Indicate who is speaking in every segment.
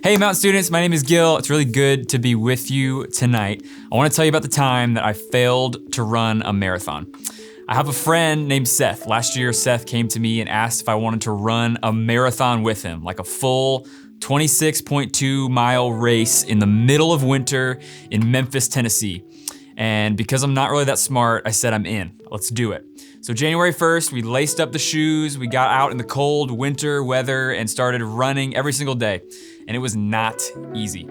Speaker 1: Hey Mountain students, my name is Gil. It's really good to be with you tonight. I want to tell you about the time that I failed to run a marathon. I have a friend named Seth. Last year, Seth came to me and asked if I wanted to run a marathon with him, like a full 26.2 mile race in the middle of winter in Memphis, Tennessee. And because I'm not really that smart, I said I'm in. Let's do it. So January 1st, we laced up the shoes, we got out in the cold winter weather and started running every single day. And it was not easy.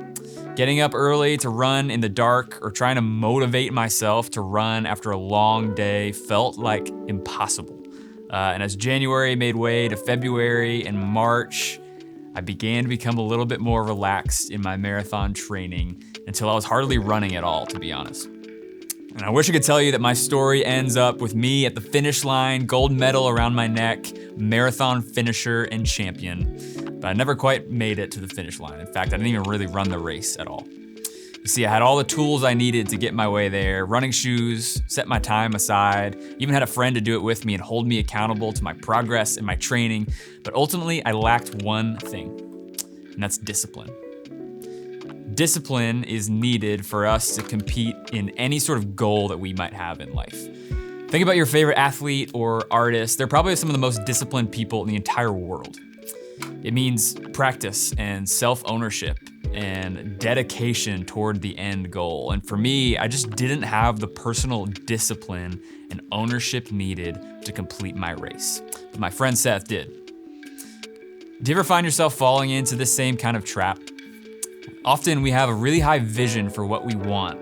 Speaker 1: Getting up early to run in the dark or trying to motivate myself to run after a long day felt like impossible. And as January made way to February and March, I began to become a little bit more relaxed in my marathon training until I was hardly running at all, to be honest. And I wish I could tell you that my story ends up with me at the finish line, gold medal around my neck, marathon finisher and champion. But I never quite made it to the finish line. In fact, I didn't even really run the race at all. You see, I had all the tools I needed to get my way there, running shoes, set my time aside, even had a friend to do it with me and hold me accountable to my progress and my training. But ultimately, I lacked one thing, and that's discipline. Discipline is needed for us to compete in any sort of goal that we might have in life. Think about your favorite athlete or artist. They're probably some of the most disciplined people in the entire world. It means practice and self-ownership and dedication toward the end goal. And for me, I just didn't have the personal discipline and ownership needed to complete my race. But my friend Seth did. Do you ever find yourself falling into this same kind of trap? Often we have a really high vision for what we want,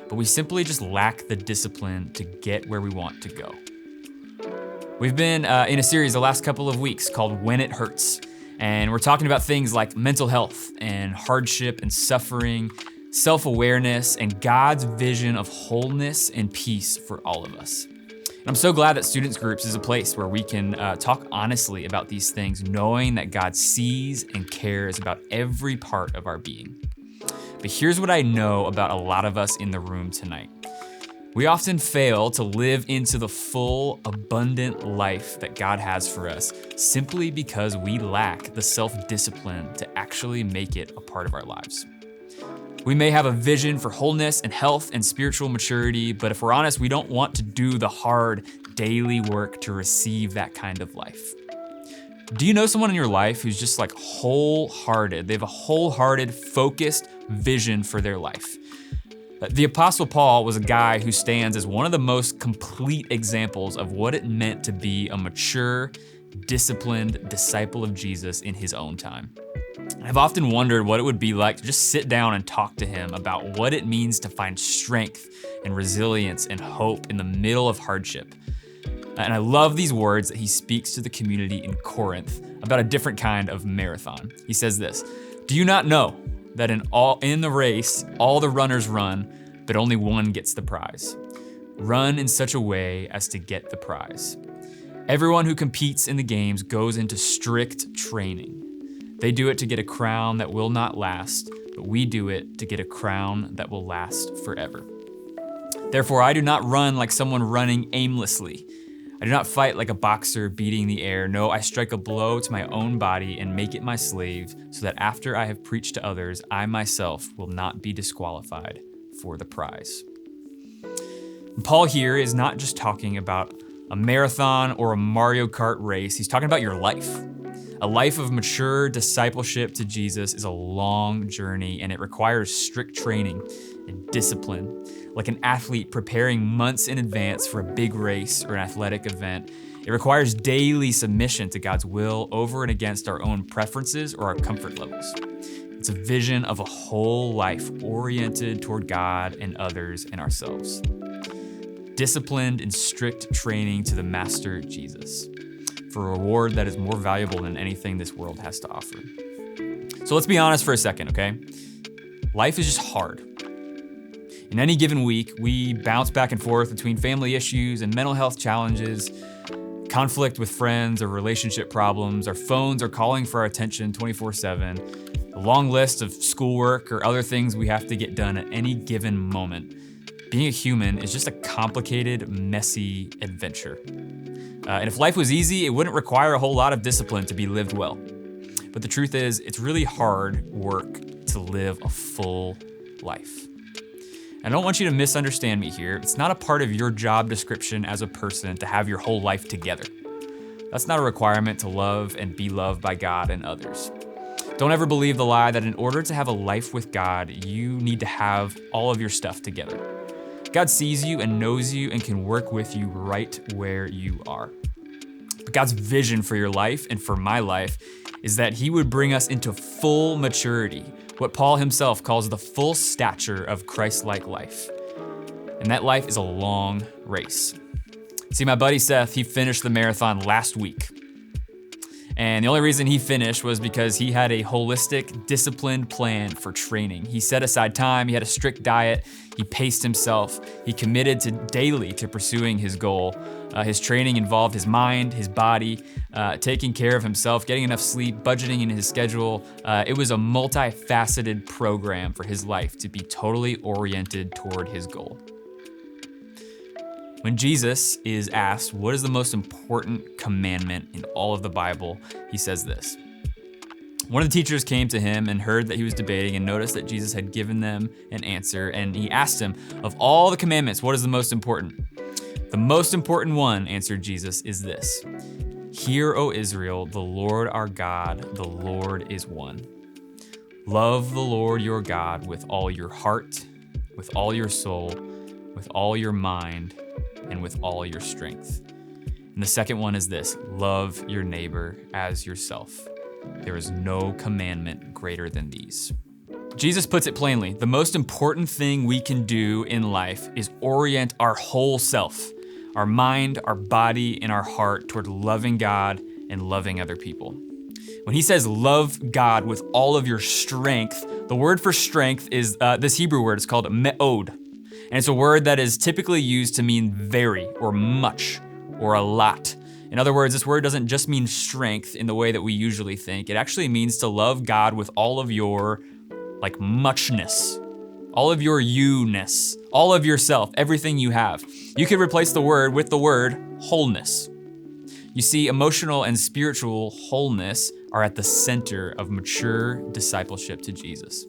Speaker 1: but we simply just lack the discipline to get where we want to go. We've been in a series the last couple of weeks called When It Hurts, and we're talking about things like mental health and hardship and suffering, self-awareness, and God's vision of wholeness and peace for all of us. And I'm so glad that Students Groups is a place where we can talk honestly about these things, knowing that God sees and cares about every part of our being. But here's what I know about a lot of us in the room tonight. We often fail to live into the full, abundant life that God has for us simply because we lack the self-discipline to actually make it a part of our lives. We may have a vision for wholeness and health and spiritual maturity, but if we're honest, we don't want to do the hard daily work to receive that kind of life. Do you know someone in your life who's just like wholehearted? They have a wholehearted, focused vision for their life. The Apostle Paul was a guy who stands as one of the most complete examples of what it meant to be a mature, disciplined disciple of Jesus in his own time. I've often wondered what it would be like to just sit down and talk to him about what it means to find strength and resilience and hope in the middle of hardship. And I love these words that he speaks to the community in Corinth about a different kind of marathon. He says this, "Do you not know that in the race, all the runners run, but only one gets the prize? Run in such a way as to get the prize. Everyone who competes in the games goes into strict training. They do it to get a crown that will not last, but we do it to get a crown that will last forever. Therefore, I do not run like someone running aimlessly. I do not fight like a boxer beating the air. No, I strike a blow to my own body and make it my slave, so that after I have preached to others, I myself will not be disqualified for the prize." And Paul here is not just talking about a marathon or a Mario Kart race. He's talking about your life. A life of mature discipleship to Jesus is a long journey, and it requires strict training and discipline. Like an athlete preparing months in advance for a big race or an athletic event, it requires daily submission to God's will over and against our own preferences or our comfort levels. It's a vision of a whole life oriented toward God and others and ourselves. Disciplined and strict training to the Master Jesus, for a reward that is more valuable than anything this world has to offer. So let's be honest for a second, okay? Life is just hard. In any given week, we bounce back and forth between family issues and mental health challenges, conflict with friends or relationship problems. Our phones are calling for our attention 24/7, a long list of schoolwork or other things we have to get done at any given moment. Being a human is just a complicated, messy adventure. And if life was easy, it wouldn't require a whole lot of discipline to be lived well. But the truth is, it's really hard work to live a full life. I don't want you to misunderstand me here. It's not a part of your job description as a person to have your whole life together. That's not a requirement to love and be loved by God and others. Don't ever believe the lie that in order to have a life with God, you need to have all of your stuff together. God sees you and knows you and can work with you right where you are. But God's vision for your life and for my life is that he would bring us into full maturity, what Paul himself calls the full stature of Christ-like life. And that life is a long race. See, my buddy Seth, he finished the marathon last week. And the only reason he finished was because he had a holistic, disciplined plan for training. He set aside time, he had a strict diet, he paced himself, he committed daily to pursuing his goal. His training involved his mind, his body, taking care of himself, getting enough sleep, budgeting in his schedule. It was a multifaceted program for his life to be totally oriented toward his goal. When Jesus is asked, what is the most important commandment in all of the Bible, he says this. One of the teachers came to him and heard that he was debating and noticed that Jesus had given them an answer, and he asked him, of all the commandments, what is the most important? The most important one, answered Jesus, is this. Hear, O Israel, the Lord our God, the Lord is one. Love the Lord your God with all your heart, with all your soul, with all your mind, and with all your strength. And the second one is this, love your neighbor as yourself. There is no commandment greater than these. Jesus puts it plainly, the most important thing we can do in life is orient our whole self, our mind, our body, and our heart toward loving God and loving other people. When he says love God with all of your strength, the word for strength is this Hebrew word. It's called me'od. And it's a word that is typically used to mean very or much or a lot. In other words, this word doesn't just mean strength in the way that we usually think. It actually means to love God with all of your muchness, all of your you-ness, all of yourself, everything you have. You could replace the word with the word wholeness. You see, emotional and spiritual wholeness are at the center of mature discipleship to Jesus.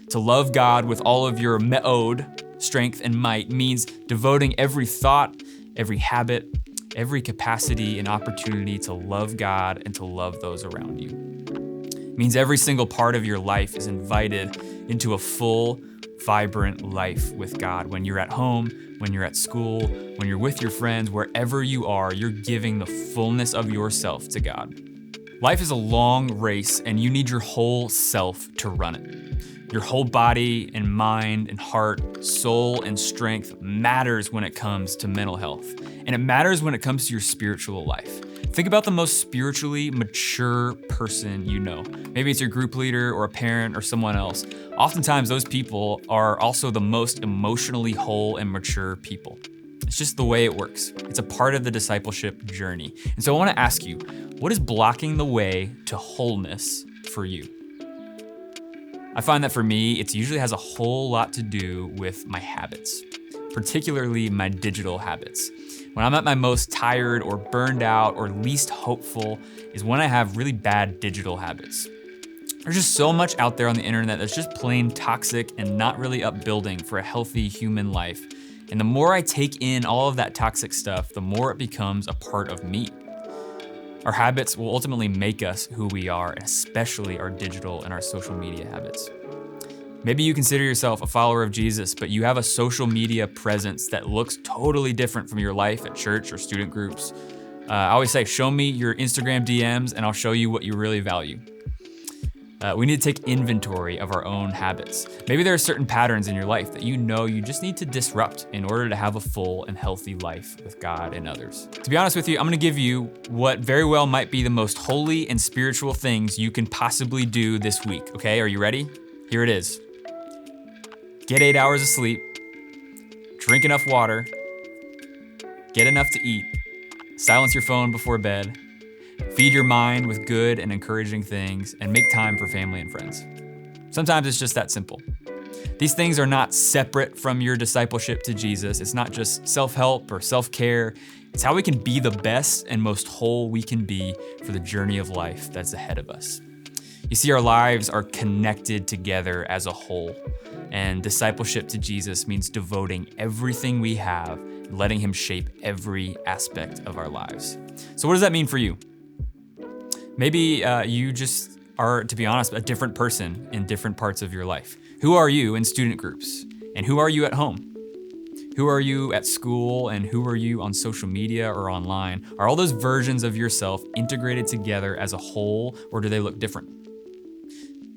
Speaker 1: To love God with all of your me'od, strength and might, means devoting every thought, every habit, every capacity and opportunity to love God and to love those around you. It means every single part of your life is invited into a full, vibrant life with God. When you're at home, when you're at school, when you're with your friends, wherever you are, you're giving the fullness of yourself to God. Life is a long race, and you need your whole self to run it. Your whole body and mind and heart, soul and strength matters when it comes to mental health. And it matters when it comes to your spiritual life. Think about the most spiritually mature person you know. Maybe it's your group leader or a parent or someone else. Oftentimes those people are also the most emotionally whole and mature people. It's just the way it works. It's a part of the discipleship journey. And so I want to ask you, what is blocking the way to wholeness for you? I find that for me, it usually has a whole lot to do with my habits, particularly my digital habits. When I'm at my most tired or burned out or least hopeful is when I have really bad digital habits. There's just so much out there on the internet that's just plain toxic and not really upbuilding for a healthy human life. And the more I take in all of that toxic stuff, the more it becomes a part of me. Our habits will ultimately make us who we are, and especially our digital and our social media habits. Maybe you consider yourself a follower of Jesus, but you have a social media presence that looks totally different from your life at church or student groups. I always say, show me your Instagram DMs and I'll show you what you really value. We need to take inventory of our own habits. Maybe there are certain patterns in your life that you know you just need to disrupt in order to have a full and healthy life with God and others. To be honest with you, I'm gonna give you what very well might be the most holy and spiritual things you can possibly do this week, okay? Are you ready? Here it is. Get 8 hours of sleep, drink enough water, get enough to eat, silence your phone before bed, feed your mind with good and encouraging things, and make time for family and friends. Sometimes it's just that simple. These things are not separate from your discipleship to Jesus. It's not just self-help or self-care. It's how we can be the best and most whole we can be for the journey of life that's ahead of us. You see, our lives are connected together as a whole, and discipleship to Jesus means devoting everything we have, letting him shape every aspect of our lives. So what does that mean for you? Maybe you just are, to be honest, a different person in different parts of your life. Who are you in student groups? And who are you at home? Who are you at school, and who are you on social media or online? Are all those versions of yourself integrated together as a whole, or do they look different?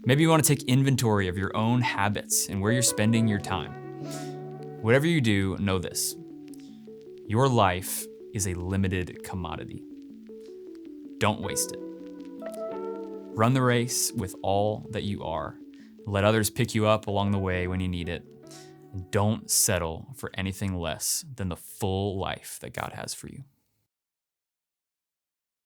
Speaker 1: Maybe you want to take inventory of your own habits and where you're spending your time. Whatever you do, know this: your life is a limited commodity. Don't waste it. Run the race with all that you are. Let others pick you up along the way when you need it. And don't settle for anything less than the full life that God has for you.